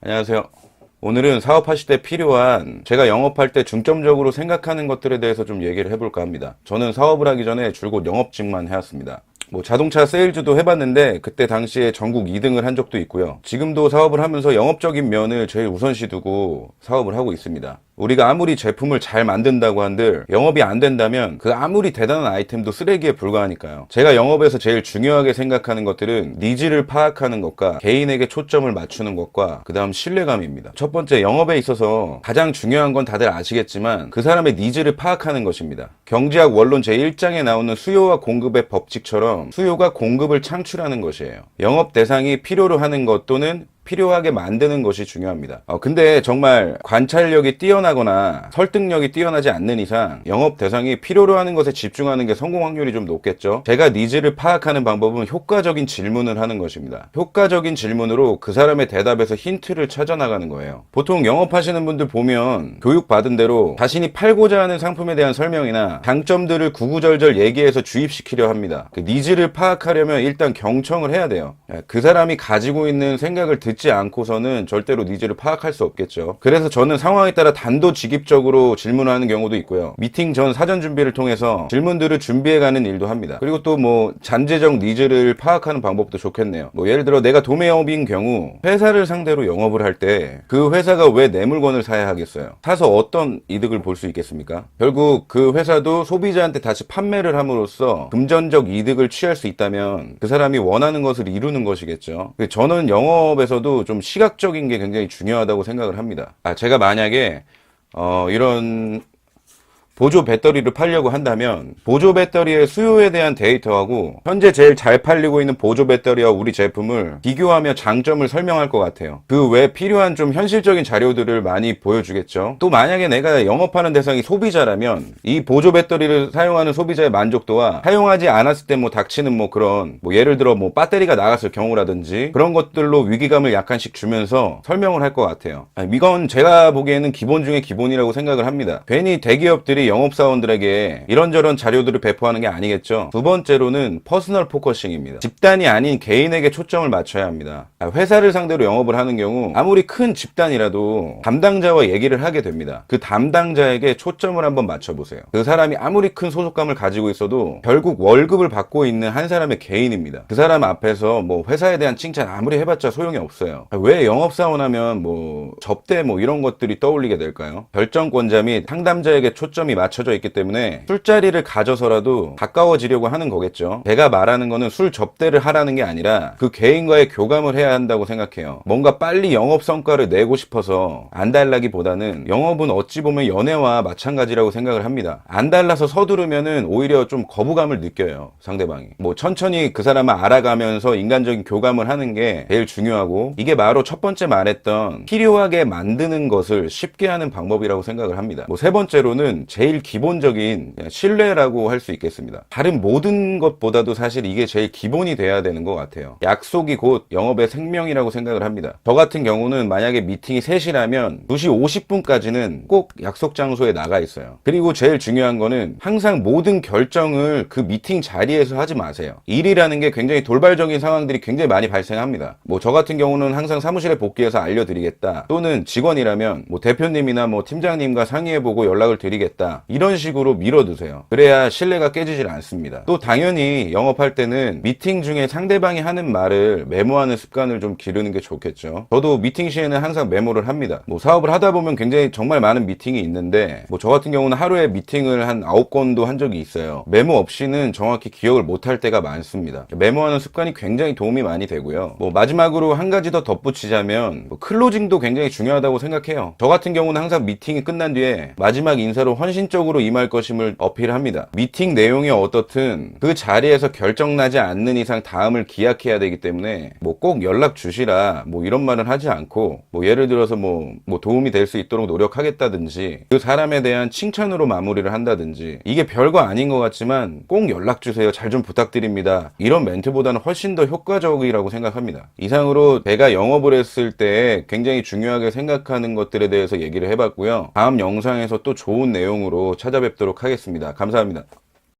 안녕하세요. 오늘은 사업하실 때 필요한 제가 영업할 때 중점적으로 생각하는 것들에 대해서 좀 얘기를 해볼까 합니다. 저는 사업을 하기 전에 줄곧 영업직만 해왔습니다. 자동차 세일즈도 해봤는데 그때 당시에 전국 2등을 한 적도 있고요. 지금도 사업을 하면서 영업적인 면을 제일 우선시 두고 사업을 하고 있습니다. 우리가 아무리 제품을 잘 만든다고 한들 영업이 안 된다면 그 아무리 대단한 아이템도 쓰레기에 불과하니까요. 제가 영업에서 제일 중요하게 생각하는 것들은 니즈를 파악하는 것과 개인에게 초점을 맞추는 것과 그 다음 신뢰감입니다. 첫 번째, 영업에 있어서 가장 중요한 건 다들 아시겠지만 그 사람의 니즈를 파악하는 것입니다. 경제학 원론 제1장에 나오는 수요와 공급의 법칙처럼 수요가 공급을 창출하는 것이에요. 영업 대상이 필요로 하는 것 또는 필요하게 만드는 것이 중요합니다. 근데 정말 관찰력이 뛰어나거나 설득력이 뛰어나지 않는 이상 영업 대상이 필요로 하는 것에 집중하는 게 성공 확률이 좀 높겠죠. 제가 니즈를 파악하는 방법은 효과적인 질문을 하는 것입니다. 효과적인 질문으로 그 사람의 대답에서 힌트를 찾아 나가는 거예요. 보통 영업하시는 분들 보면 교육받은 대로 자신이 팔고자 하는 상품에 대한 설명이나 장점들을 구구절절 얘기해서 주입시키려 합니다. 그 니즈를 파악하려면 일단 경청을 해야 돼요. 그 사람이 가지고 있는 생각을 듣지 않고서는 절대로 니즈를 파악할 수 없겠죠. 그래서 저는 상황에 따라 단도직입적으로 질문을 하는 경우도 있고요. 미팅 전 사전 준비를 통해서 질문들을 준비해가는 일도 합니다. 그리고 또 잠재적 니즈를 파악하는 방법도 좋겠네요. 예를 들어 내가 도매 영업인 경우 회사를 상대로 영업을 할 때 그 회사가 왜 내 물건을 사야 하겠어요? 사서 어떤 이득을 볼 수 있겠습니까? 결국 그 회사도 소비자한테 다시 판매를 함으로써 금전적 이득을 취할 수 있다면 그 사람이 원하는 것을 이루는 것이겠죠. 저는 영업에서도 좀 시각적인 게 굉장히 중요하다고 생각을 합니다. 제가 만약에 이런 보조 배터리를 팔려고 한다면 보조 배터리의 수요에 대한 데이터하고 현재 제일 잘 팔리고 있는 보조 배터리와 우리 제품을 비교하며 장점을 설명할 것 같아요. 그 외에 필요한 좀 현실적인 자료들을 많이 보여주겠죠. 또 만약에 내가 영업하는 대상이 소비자라면 이 보조 배터리를 사용하는 소비자의 만족도와 사용하지 않았을 때 닥치는 그런 예를 들어 배터리가 나갔을 경우라든지 그런 것들로 위기감을 약간씩 주면서 설명을 할 것 같아요. 이건 제가 보기에는 기본 중에 기본이라고 생각을 합니다. 괜히 대기업들이 영업사원들에게 이런저런 자료들을 배포하는 게 아니겠죠. 두 번째로는 퍼스널 포커싱입니다. 집단이 아닌 개인에게 초점을 맞춰야 합니다. 회사를 상대로 영업을 하는 경우 아무리 큰 집단이라도 담당자와 얘기를 하게 됩니다. 그 담당자에게 초점을 한번 맞춰보세요. 그 사람이 아무리 큰 소속감을 가지고 있어도 결국 월급을 받고 있는 한 사람의 개인입니다. 그 사람 앞에서 회사에 대한 칭찬 아무리 해봤자 소용이 없어요. 왜 영업사원 하면 접대 이런 것들이 떠올리게 될까요? 결정권자 및 상담자에게 초점이 맞춰져 있기 때문에 술자리를 가져서라도 가까워지려고 하는 거겠죠. 제가 말하는 거는 술 접대를 하라는 게 아니라 그 개인과의 교감을 해야 한다고 생각해요. 뭔가 빨리 영업 성과를 내고 싶어서 안달나기보다는 영업은 어찌 보면 연애와 마찬가지라고 생각을 합니다. 안달나서 서두르면은 오히려 좀 거부감을 느껴요, 상대방이. 천천히 그 사람을 알아가면서 인간적인 교감을 하는 게 제일 중요하고, 이게 바로 첫 번째 말했던 필요하게 만드는 것을 쉽게 하는 방법이라고 생각을 합니다. 세 번째로는 제일 기본적인 신뢰라고 할 수 있겠습니다. 다른 모든 것보다도 사실 이게 제일 기본이 돼야 되는 것 같아요. 약속이 곧 영업의 생명이라고 생각을 합니다. 저 같은 경우는 만약에 미팅이 3시라면 2시 50분까지는 꼭 약속 장소에 나가 있어요. 그리고 제일 중요한 거는 항상 모든 결정을 그 미팅 자리에서 하지 마세요. 일이라는 게 굉장히 돌발적인 상황들이 굉장히 많이 발생합니다. 저 같은 경우는 항상 사무실에 복귀해서 알려드리겠다, 또는 직원이라면 대표님이나 팀장님과 상의해보고 연락을 드리겠다, 이런 식으로 밀어두세요. 그래야 신뢰가 깨지질 않습니다. 또 당연히 영업할 때는 미팅 중에 상대방이 하는 말을 메모하는 습관을 좀 기르는 게 좋겠죠. 저도 미팅 시에는 항상 메모를 합니다. 사업을 하다 보면 굉장히 정말 많은 미팅이 있는데 저 같은 경우는 하루에 미팅을 한 9건도 한 적이 있어요. 메모 없이는 정확히 기억을 못할 때가 많습니다. 메모하는 습관이 굉장히 도움이 많이 되고요. 마지막으로 한 가지 더 덧붙이자면 클로징도 굉장히 중요하다고 생각해요. 저 같은 경우는 항상 미팅이 끝난 뒤에 마지막 인사로 헌신적으로 임할 것임을 어필합니다. 미팅 내용이 어떻든 그 자리에서 결정나지 않는 이상 다음을 기약해야 되기 때문에 꼭 연락 주시라 이런 말은 하지 않고, 예를 들어서 도움이 될 수 있도록 노력하겠다든지 그 사람에 대한 칭찬으로 마무리를 한다든지, 이게 별거 아닌 것 같지만 꼭 연락 주세요, 잘 좀 부탁드립니다, 이런 멘트보다는 훨씬 더 효과적이라고 생각합니다. 이상으로 제가 영업을 했을 때 굉장히 중요하게 생각하는 것들에 대해서 얘기를 해봤고요. 다음 영상에서 또 좋은 내용으로 찾아뵙도록 하겠습니다. 감사합니다.